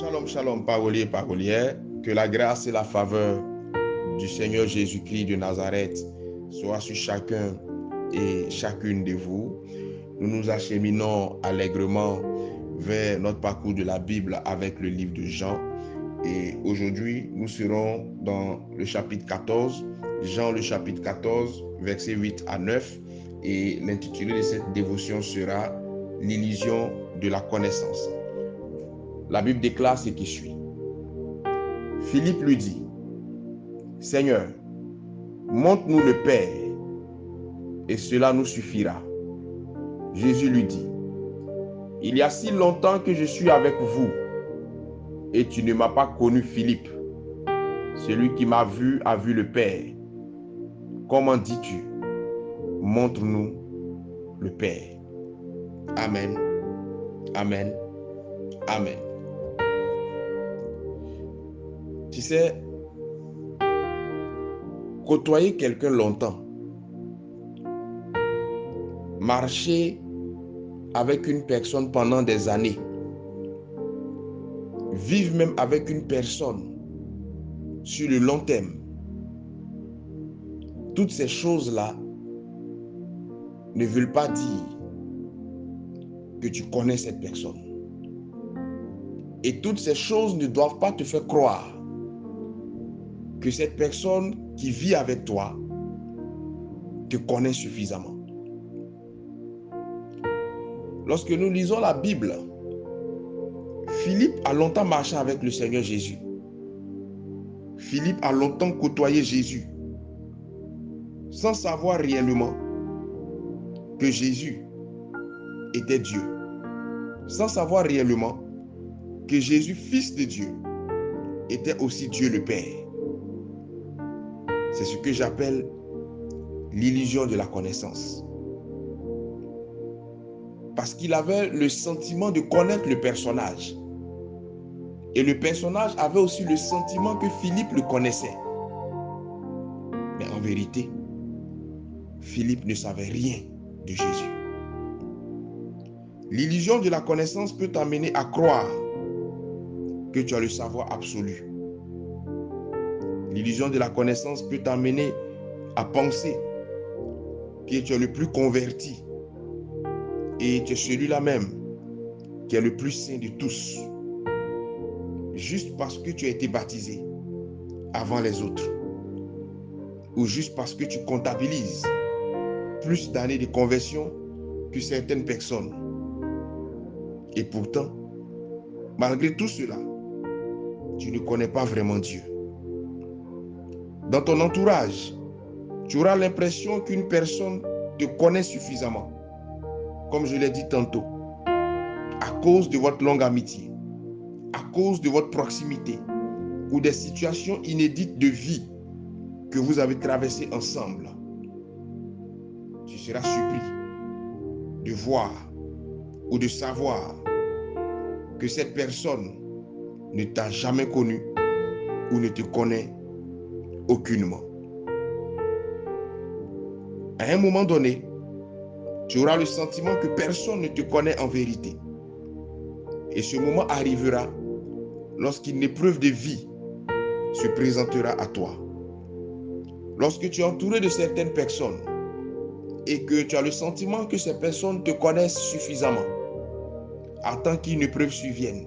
Shalom, shalom, paroliers, parolières. Que la grâce et la faveur du Seigneur Jésus-Christ de Nazareth soient sur chacun et chacune de vous. Nous nous acheminons allègrement vers notre parcours de la Bible avec le livre de Jean. Et aujourd'hui, nous serons dans le chapitre 14, Jean le chapitre 14, versets 8 à 9. Et l'intitulé de cette dévotion sera « L'illusion de la connaissance ». La Bible déclare ce qui suit. Philippe lui dit, « Seigneur, montre-nous le Père, et cela nous suffira. » Jésus lui dit, « Il y a si longtemps que je suis avec vous, et tu ne m'as pas connu, Philippe. Celui qui m'a vu a vu le Père. Comment dis-tu, montre-nous le Père? » Amen, amen, amen. Tu sais, côtoyer quelqu'un longtemps, marcher avec une personne pendant des années, vivre même avec une personne sur le long terme, toutes ces choses-là ne veulent pas dire que tu connais cette personne. Et toutes ces choses ne doivent pas te faire croire que cette personne qui vit avec toi te connaît suffisamment. Lorsque nous lisons la Bible, Philippe a longtemps marché avec le Seigneur Jésus. Philippe a longtemps côtoyé Jésus, sans savoir réellement que Jésus était Dieu, sans savoir réellement que Jésus, fils de Dieu, était aussi Dieu le Père. C'est ce que j'appelle l'illusion de la connaissance. Parce qu'il avait le sentiment de connaître le personnage. Et le personnage avait aussi le sentiment que Philippe le connaissait. Mais en vérité, Philippe ne savait rien de Jésus. L'illusion de la connaissance peut t'amener à croire que tu as le savoir absolu. L'illusion de la connaissance peut t'amener à penser que tu es le plus converti et tu es celui-là même qui est le plus saint de tous, juste parce que tu as été baptisé avant les autres, ou juste parce que tu comptabilises plus d'années de conversion que certaines personnes. Et pourtant, malgré tout cela, tu ne connais pas vraiment Dieu. Dans ton entourage, tu auras l'impression qu'une personne te connaît suffisamment, comme je l'ai dit tantôt, à cause de votre longue amitié, à cause de votre proximité ou des situations inédites de vie que vous avez traversées ensemble. Tu seras surpris de voir ou de savoir que cette personne ne t'a jamais connu ou ne te connaît aucunement. À un moment donné, tu auras le sentiment que personne ne te connaît en vérité. Et ce moment arrivera lorsqu'une épreuve de vie se présentera à toi. Lorsque tu es entouré de certaines personnes et que tu as le sentiment que ces personnes te connaissent suffisamment, attends qu'une épreuve survienne,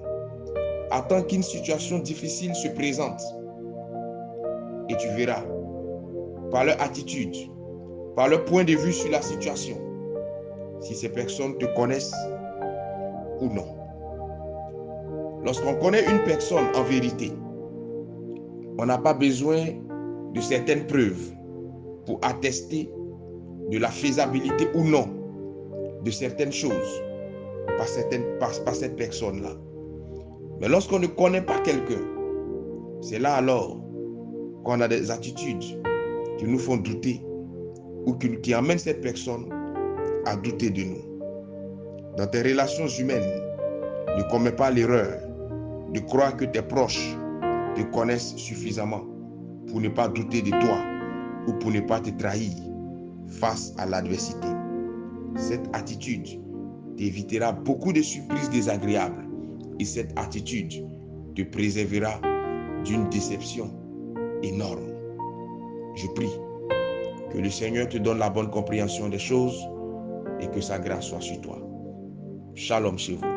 attends qu'une situation difficile se présente, et tu verras, par leur attitude, par leur point de vue sur la situation, si ces personnes te connaissent ou non. Lorsqu'on connaît une personne en vérité, on n'a pas besoin de certaines preuves pour attester de la faisabilité ou non de certaines choses par cette personne-là. Mais lorsqu'on ne connaît pas quelqu'un, c'est là alors qu'on a des attitudes qui nous font douter ou qui amènent cette personne à douter de nous. Dans tes relations humaines, ne commets pas l'erreur de croire que tes proches te connaissent suffisamment pour ne pas douter de toi ou pour ne pas te trahir face à l'adversité. Cette attitude t'évitera beaucoup de surprises désagréables et cette attitude te préservera d'une déception énorme. Je prie que le Seigneur te donne la bonne compréhension des choses et que sa grâce soit sur toi. Shalom chez vous.